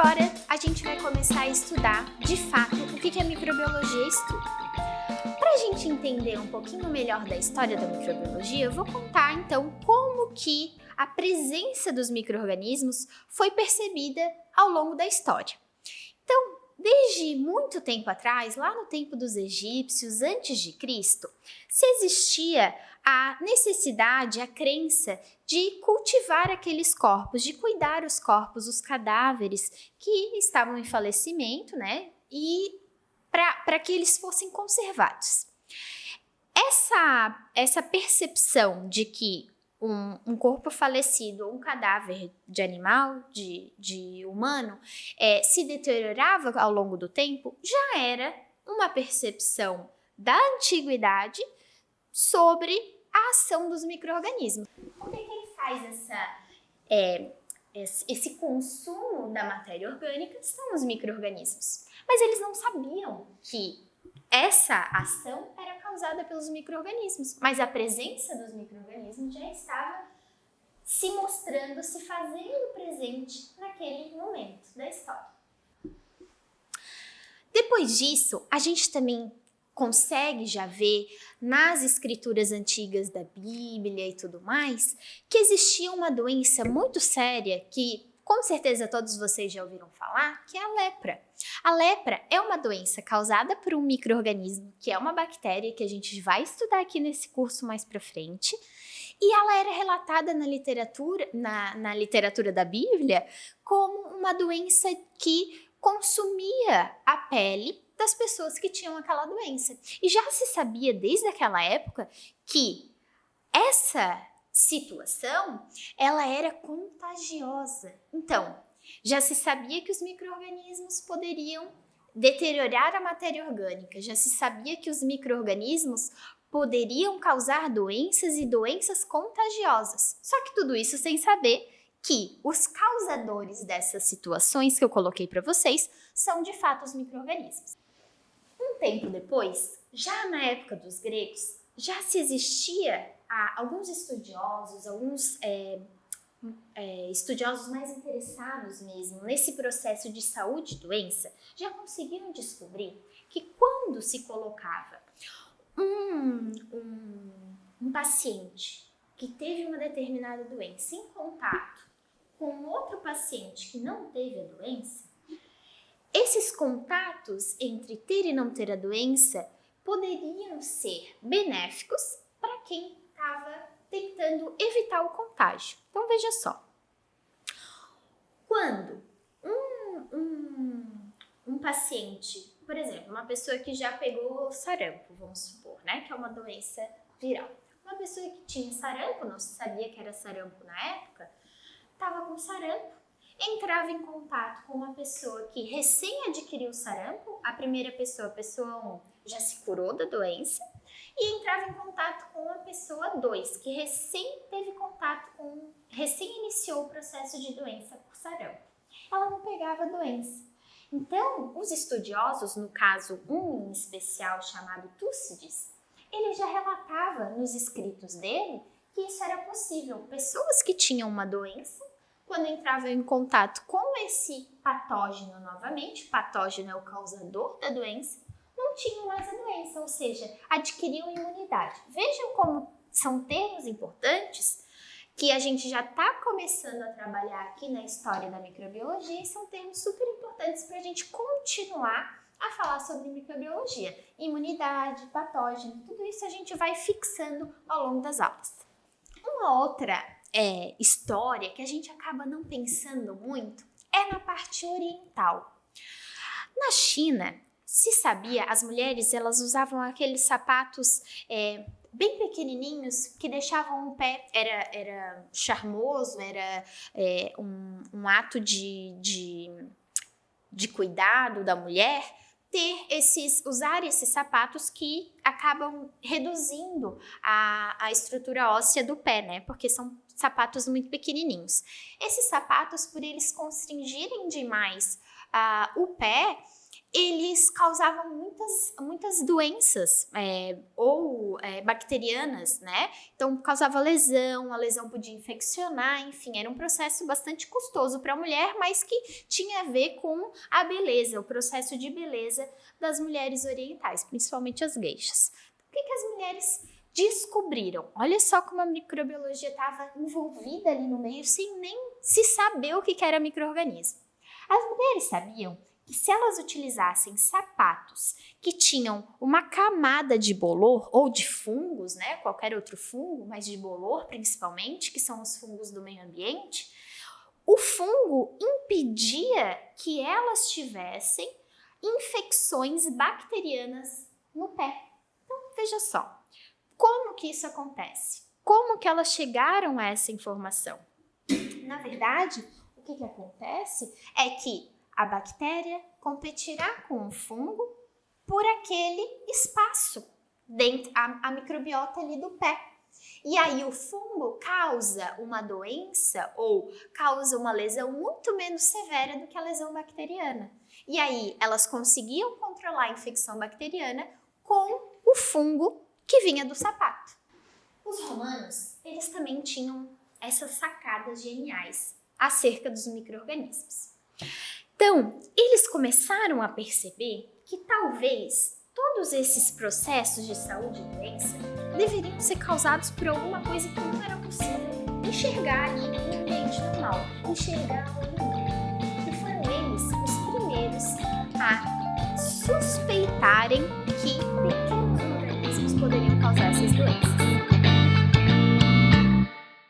agora a gente vai começar a estudar, de fato, o que a microbiologia estuda. Para a gente entender um pouquinho melhor da história da microbiologia, eu vou contar então como que a presença dos micro-organismos foi percebida ao longo da história. Então, desde muito tempo atrás, lá no tempo dos egípcios, antes de Cristo, se existia a necessidade, a crença de cultivar aqueles corpos, de cuidar os corpos, os cadáveres que estavam em falecimento, né? E para que eles fossem conservados. Essa percepção de que um corpo falecido ou um cadáver de animal, de humano, se deteriorava ao longo do tempo, já era uma percepção da antiguidade sobre a ação dos micro-organismos. Porque quem faz esse consumo da matéria orgânica são os micro-organismos. Mas eles não sabiam que essa ação era causada pelos micro-organismos, mas a presença dos micro-organismos já estava se mostrando, se fazendo presente naquele momento da história. Depois disso, a gente também consegue já ver nas escrituras antigas da Bíblia e tudo mais, que existia uma doença muito séria que com certeza todos vocês já ouviram falar, que é a lepra. A lepra é uma doença causada por um micro-organismo, que é uma bactéria que a gente vai estudar aqui nesse curso mais pra frente, e ela era relatada na literatura da Bíblia como uma doença que consumia a pele das pessoas que tinham aquela doença. E já se sabia desde aquela época que essa situação, ela era contagiosa. Então, já se sabia que os micro-organismos poderiam deteriorar a matéria orgânica, já se sabia que os micro-organismos poderiam causar doenças e doenças contagiosas. Só que tudo isso sem saber que os causadores dessas situações que eu coloquei para vocês são de fato os micro-organismos. Um tempo depois, já na época dos gregos, já se existia alguns estudiosos, estudiosos mais interessados mesmo nesse processo de saúde e doença, já conseguiram descobrir que quando se colocava um paciente que teve uma determinada doença em contato com outro paciente que não teve a doença, esses contatos entre ter e não ter a doença poderiam ser benéficos para quem estava tentando evitar o contágio. Então, veja só. Quando um paciente, por exemplo, uma pessoa que já pegou sarampo, vamos supor, né, que é uma doença viral. Uma pessoa que tinha sarampo, não se sabia que era sarampo na época, estava com sarampo, entrava em contato com uma pessoa que recém adquiriu sarampo, a primeira pessoa, a pessoa 1, já se curou da doença, e entrava em contato com a pessoa 2, que recém iniciou o processo de doença por sarampo. Ela não pegava a doença. Então, os estudiosos, no caso um em especial chamado Tucídides, ele já relatava nos escritos dele que isso era possível. Pessoas que tinham uma doença, quando entravam em contato com esse patógeno novamente, patógeno é o causador da doença, não tinham mais a doença, ou seja, adquiriam imunidade. Vejam como são termos importantes que a gente já está começando a trabalhar aqui na história da microbiologia e são termos super importantes para a gente continuar a falar sobre microbiologia. Imunidade, patógeno, tudo isso a gente vai fixando ao longo das aulas. Uma outra história que a gente acaba não pensando muito é na parte oriental. Na China, se sabia, as mulheres elas usavam aqueles sapatos bem pequenininhos que deixavam o pé, era charmoso, era um ato de cuidado da mulher, usar esses sapatos que acabam reduzindo a estrutura óssea do pé, né? Porque são sapatos muito pequenininhos. Esses sapatos, por eles constringirem demais o pé, eles causavam muitas doenças bacterianas, né? Então causava lesão, a lesão podia infeccionar, enfim, era um processo bastante custoso para a mulher, mas que tinha a ver com a beleza, o processo de beleza das mulheres orientais, principalmente as geishas. O que as mulheres descobriram? Olha só como a microbiologia estava envolvida ali no meio sem nem se saber o que era micro-organismo. As mulheres sabiam que se elas utilizassem sapatos que tinham uma camada de bolor ou de fungos, né, qualquer outro fungo, mas de bolor principalmente, que são os fungos do meio ambiente, o fungo impedia que elas tivessem infecções bacterianas no pé. Então, veja só, como que isso acontece? Como que elas chegaram a essa informação? Na verdade, o que acontece é que a bactéria competirá com o fungo por aquele espaço, dentro a microbiota ali do pé. E aí o fungo causa uma doença ou causa uma lesão muito menos severa do que a lesão bacteriana. E aí elas conseguiam controlar a infecção bacteriana com o fungo que vinha do sapato. Os romanos, eles também tinham essas sacadas geniais acerca dos micro-organismos. Então, eles começaram a perceber que talvez todos esses processos de saúde e doença deveriam ser causados por alguma coisa que não era possível enxergar ali no ambiente normal, enxergar no mundo. E foram eles os primeiros a suspeitarem que pequenos organismos poderiam causar essas doenças.